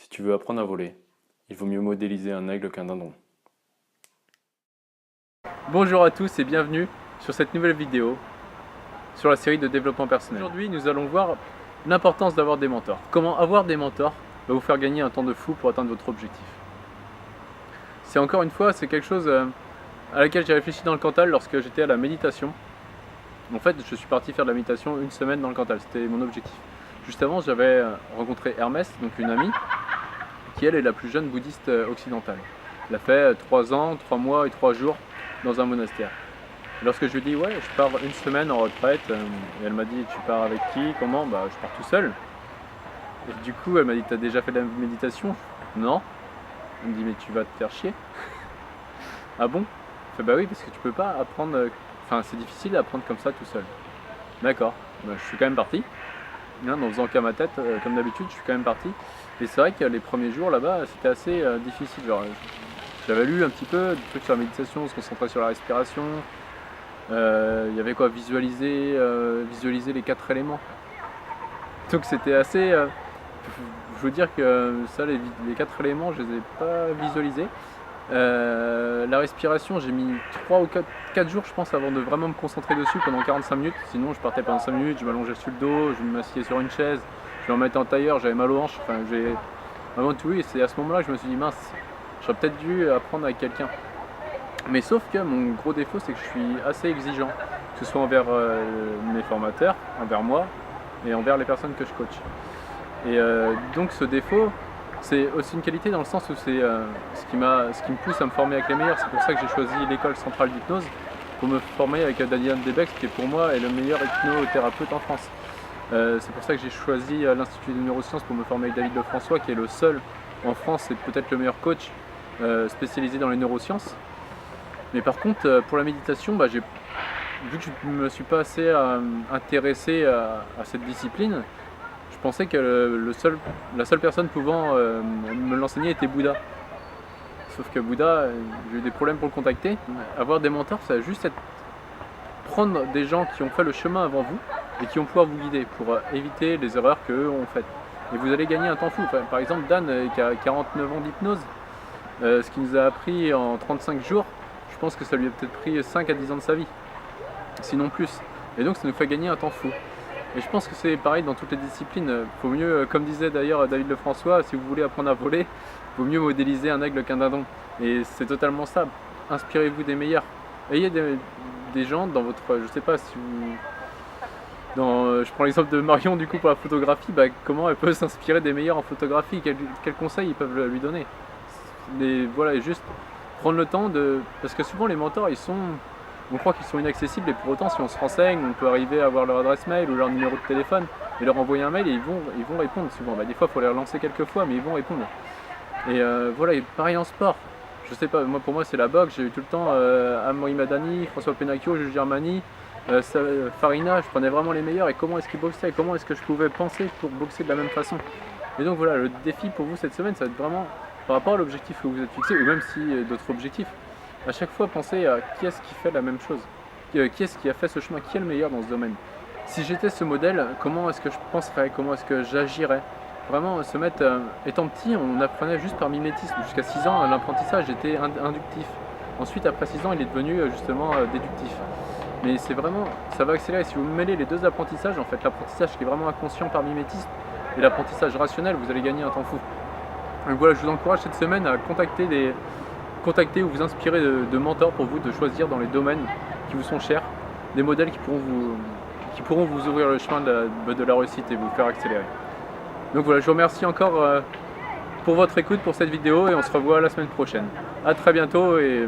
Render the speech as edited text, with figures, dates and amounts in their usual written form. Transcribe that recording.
Si tu veux apprendre à voler, il vaut mieux modéliser un aigle qu'un dindon. Bonjour à tous et bienvenue sur cette nouvelle vidéo sur la série de développement personnel. Aujourd'hui, nous allons voir l'importance d'avoir des mentors. Comment avoir des mentors va vous faire gagner un temps de fou pour atteindre votre objectif. C'est encore une fois, c'est quelque chose à laquelle j'ai réfléchi dans le Cantal lorsque j'étais à la méditation. En fait, je suis parti faire de la méditation une semaine dans le Cantal, c'était mon objectif. Juste avant, j'avais rencontré Hermès, donc une amie, qui elle est la plus jeune bouddhiste occidentale. Elle a fait 3 ans, 3 mois et 3 jours dans un monastère. Et lorsque je lui ai dit ouais, je pars une semaine en retraite, et elle m'a dit tu pars avec qui, comment, bah je pars tout seul. Et du coup elle m'a dit t'as déjà fait de la méditation? Non. Elle me dit mais tu vas te faire chier. Ah bon? Je fais bah oui parce que tu peux pas apprendre, enfin c'est difficile d'apprendre comme ça tout seul. D'accord, bah, je suis quand même parti. En faisant qu'à ma tête, comme d'habitude, je suis quand même parti. Et c'est vrai que les premiers jours là-bas, c'était assez difficile. Genre, j'avais lu un petit peu des trucs sur la méditation, se concentrer sur la respiration. Il y avait quoi, visualiser les 4 éléments. Donc c'était assez... je veux dire que ça, les 4 éléments, je les ai pas visualisés. La respiration, j'ai mis 3 ou 4 jours je pense avant de vraiment me concentrer dessus pendant 45 minutes. Sinon je partais pendant 5 minutes, je m'allongeais sur le dos, je m'asseyais sur une chaise, je me remettais en tailleur, j'avais mal aux hanches, enfin j'ai vraiment tout eu. Et c'est à ce moment là que je me suis dit mince, j'aurais peut-être dû apprendre avec quelqu'un. Mais sauf que mon gros défaut c'est que je suis assez exigeant, que ce soit envers mes formateurs, envers moi et envers les personnes que je coach. Et donc ce défaut, c'est aussi une qualité dans le sens où c'est ce qui me pousse à me former avec les meilleurs. C'est pour ça que j'ai choisi l'école centrale d'hypnose pour me former avec Daniel Debex, qui est pour moi est le meilleur hypnothérapeute en France. C'est pour ça que j'ai choisi l'Institut des neurosciences pour me former avec David Lefrançois, qui est le seul en France et peut-être le meilleur coach spécialisé dans les neurosciences. Mais par contre, pour la méditation, vu que je ne me suis pas assez intéressé à cette discipline, je pensais que la seule personne pouvant me l'enseigner était Bouddha. Sauf que Bouddha, j'ai eu des problèmes pour le contacter. Avoir des mentors, ça va juste être prendre des gens qui ont fait le chemin avant vous et qui vont pouvoir vous guider pour éviter les erreurs qu'eux ont faites. Et vous allez gagner un temps fou. Par exemple, Dan, qui a 49 ans d'hypnose, ce qu'il nous a appris en 35 jours, je pense que ça lui a peut-être pris 5 à 10 ans de sa vie, sinon plus. Et donc ça nous fait gagner un temps fou. Et je pense que c'est pareil dans toutes les disciplines. Il faut mieux, comme disait d'ailleurs David Lefrançois, si vous voulez apprendre à voler, il vaut mieux modéliser un aigle qu'un dindon. Et c'est totalement ça. Inspirez-vous des meilleurs. Ayez des gens dans votre... Je sais pas si vous... je prends l'exemple de Marion du coup pour la photographie, comment elle peut s'inspirer des meilleurs en photographie, quels conseils ils peuvent lui donner. Voilà, et juste prendre le temps de... Parce que souvent les mentors, on croit qu'ils sont inaccessibles et pour autant si on se renseigne, on peut arriver à avoir leur adresse mail ou leur numéro de téléphone et leur envoyer un mail et ils vont répondre souvent. Des fois il faut les relancer quelques fois mais ils vont répondre. Et voilà, et pareil en sport. Je sais pas, pour moi c'est la boxe, j'ai eu tout le temps Amaury Madani, François Penacchio, Jules Germani, Farina, je prenais vraiment les meilleurs et comment est-ce qu'ils boxaient et comment est-ce que je pouvais penser pour boxer de la même façon. Et donc voilà, le défi pour vous cette semaine ça va être vraiment par rapport à l'objectif que vous êtes fixé ou même si d'autres objectifs. À chaque fois, pensez à qui est-ce qui fait la même chose, qui est-ce qui a fait ce chemin, qui est le meilleur dans ce domaine. Si j'étais ce modèle, comment est-ce que je penserais, comment est-ce que j'agirais. Vraiment, se mettre, étant petit, on apprenait juste par mimétisme. Jusqu'à 6 ans, l'apprentissage était inductif. Ensuite, après 6 ans, il est devenu justement déductif. Mais c'est vraiment, ça va accélérer. Si vous mêlez les deux apprentissages, en fait, l'apprentissage qui est vraiment inconscient par mimétisme et l'apprentissage rationnel, vous allez gagner un temps fou. Donc voilà, je vous encourage cette semaine à contacter ou vous inspirer de mentors pour vous, de choisir dans les domaines qui vous sont chers, des modèles qui pourront vous ouvrir le chemin de la réussite et vous faire accélérer. Donc voilà, je vous remercie encore pour votre écoute pour cette vidéo et on se revoit la semaine prochaine. A très bientôt et